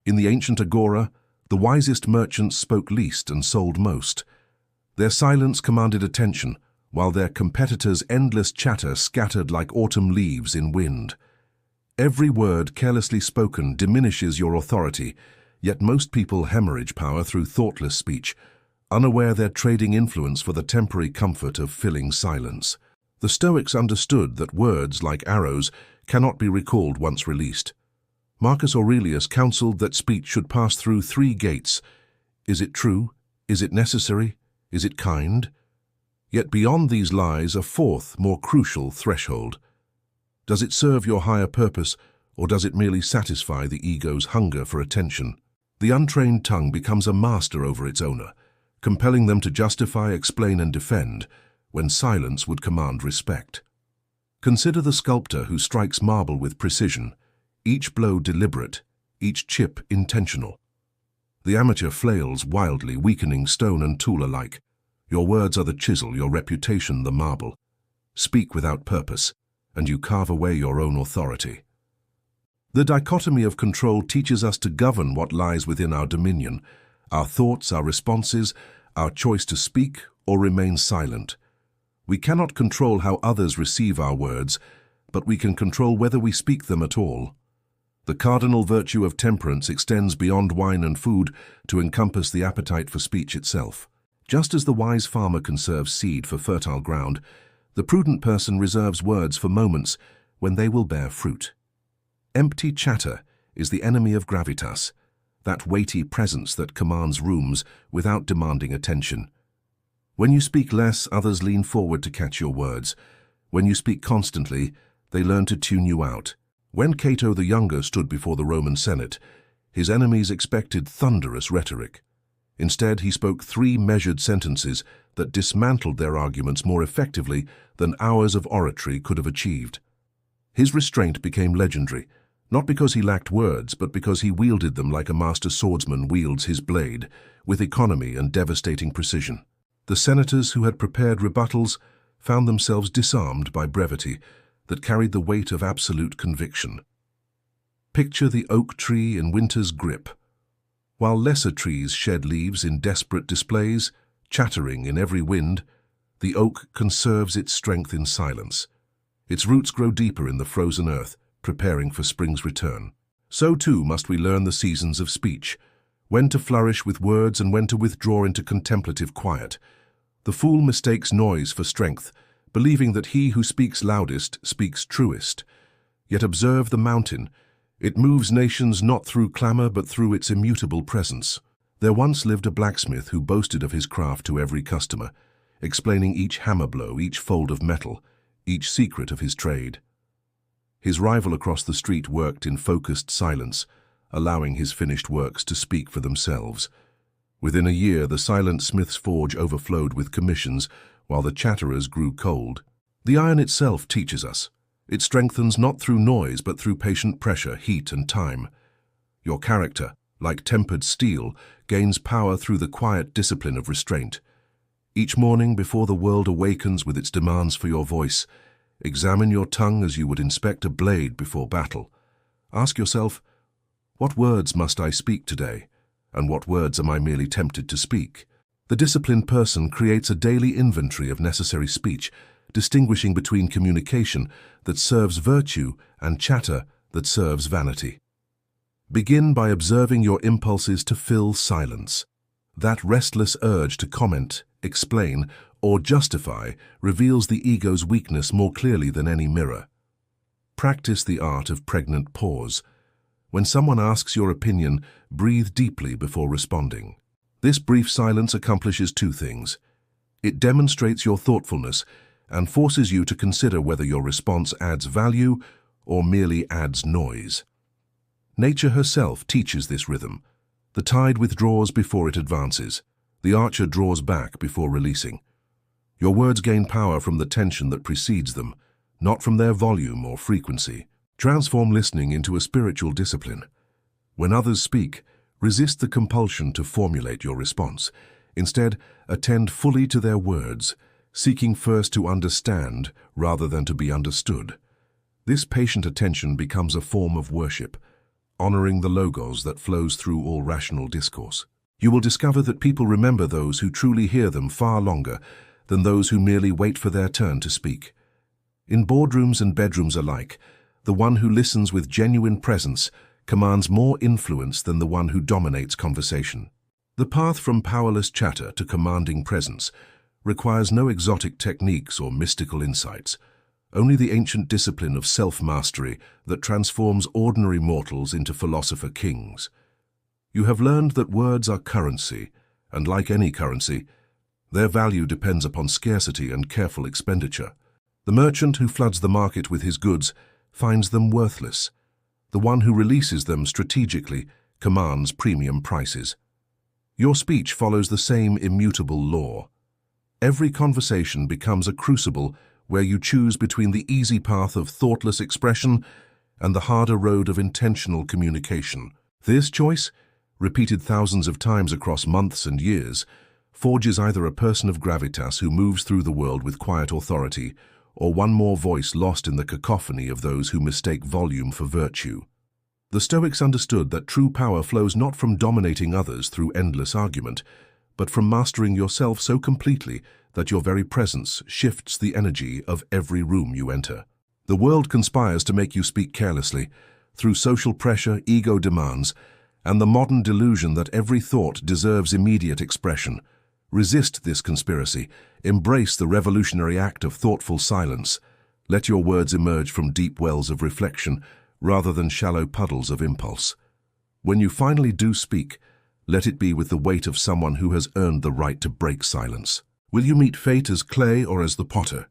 In the ancient agora, the wisest merchants spoke least and sold most. Their silence commanded attention, while their competitors' endless chatter scattered like autumn leaves in wind. Every word carelessly spoken diminishes your authority, yet most people hemorrhage power through thoughtless speech, unaware they're trading influence for the temporary comfort of filling silence. The Stoics understood that words, like arrows, cannot be recalled once released. Marcus Aurelius counseled that speech should pass through 3 gates. Is it true? Is it necessary? Is it kind? Yet beyond these lies, a 4th, more crucial threshold. Does it serve your higher purpose, or does it merely satisfy the ego's hunger for attention? The untrained tongue becomes a master over its owner, compelling them to justify, explain, and defend, when silence would command respect. Consider the sculptor who strikes marble with precision, each blow deliberate, each chip intentional. The amateur flails wildly, weakening stone and tool alike. Your words are the chisel, your reputation the marble. Speak without purpose, and you carve away your own authority. The dichotomy of control teaches us to govern what lies within our dominion, our thoughts, our responses, our choice to speak or remain silent. We cannot control how others receive our words, but we can control whether we speak them at all. The cardinal virtue of temperance extends beyond wine and food to encompass the appetite for speech itself. Just as the wise farmer conserves seed for fertile ground, the prudent person reserves words for moments when they will bear fruit. Empty chatter is the enemy of gravitas, that weighty presence that commands rooms without demanding attention. When you speak less, others lean forward to catch your words. When you speak constantly, they learn to tune you out. When Cato the Younger stood before the Roman Senate, his enemies expected thunderous rhetoric. Instead, he spoke 3 measured sentences that dismantled their arguments more effectively than hours of oratory could have achieved. His restraint became legendary, not because he lacked words, but because he wielded them like a master swordsman wields his blade, with economy and devastating precision. The senators who had prepared rebuttals found themselves disarmed by brevity that carried the weight of absolute conviction. Picture the oak tree in winter's grip. While lesser trees shed leaves in desperate displays, chattering in every wind, the oak conserves its strength in silence. Its roots grow deeper in the frozen earth, preparing for spring's return. So too must we learn the seasons of speech, when to flourish with words and when to withdraw into contemplative quiet. The fool mistakes noise for strength, believing that he who speaks loudest speaks truest. Yet observe the mountain. It moves nations not through clamor but through its immutable presence. There once lived a blacksmith who boasted of his craft to every customer, explaining each hammer blow, each fold of metal, each secret of his trade. His rival across the street worked in focused silence, allowing his finished works to speak for themselves. Within a year, the silent smith's forge overflowed with commissions, while the chatterers grew cold. The iron itself teaches us. It strengthens not through noise, but through patient pressure, heat, and time. Your character, like tempered steel, gains power through the quiet discipline of restraint. Each morning, before the world awakens with its demands for your voice, examine your tongue as you would inspect a blade before battle. Ask yourself, what words must I speak today, and what words am I merely tempted to speak? The disciplined person creates a daily inventory of necessary speech, distinguishing between communication that serves virtue and chatter that serves vanity. Begin by observing your impulses to fill silence. That restless urge to comment, explain, or justify reveals the ego's weakness more clearly than any mirror. Practice the art of pregnant pause. When someone asks your opinion, breathe deeply before responding. This brief silence accomplishes 2 things. It demonstrates your thoughtfulness and forces you to consider whether your response adds value or merely adds noise. Nature herself teaches this rhythm. The tide withdraws before it advances. The archer draws back before releasing. Your words gain power from the tension that precedes them, not from their volume or frequency. Transform listening into a spiritual discipline. When others speak, resist the compulsion to formulate your response. Instead, attend fully to their words, seeking first to understand rather than to be understood. This patient attention becomes a form of worship, honoring the logos that flows through all rational discourse. You will discover that people remember those who truly hear them far longer than those who merely wait for their turn to speak. In boardrooms and bedrooms alike, the one who listens with genuine presence commands more influence than the one who dominates conversation. The path from powerless chatter to commanding presence requires no exotic techniques or mystical insights, only the ancient discipline of self-mastery that transforms ordinary mortals into philosopher kings. You have learned that words are currency, and like any currency, their value depends upon scarcity and careful expenditure. The merchant who floods the market with his goods finds them worthless. The one who releases them strategically commands premium prices. Your speech follows the same immutable law. Every conversation becomes a crucible where you choose between the easy path of thoughtless expression and the harder road of intentional communication. This choice, repeated thousands of times across months and years, forges either a person of gravitas who moves through the world with quiet authority, or one more voice lost in the cacophony of those who mistake volume for virtue. The Stoics understood that true power flows not from dominating others through endless argument, but from mastering yourself so completely that your very presence shifts the energy of every room you enter. The world conspires to make you speak carelessly, through social pressure, ego demands, and the modern delusion that every thought deserves immediate expression. Resist this conspiracy. Embrace the revolutionary act of thoughtful silence. Let your words emerge from deep wells of reflection rather than shallow puddles of impulse. When you finally do speak, let it be with the weight of someone who has earned the right to break silence. Will you meet fate as clay or as the potter?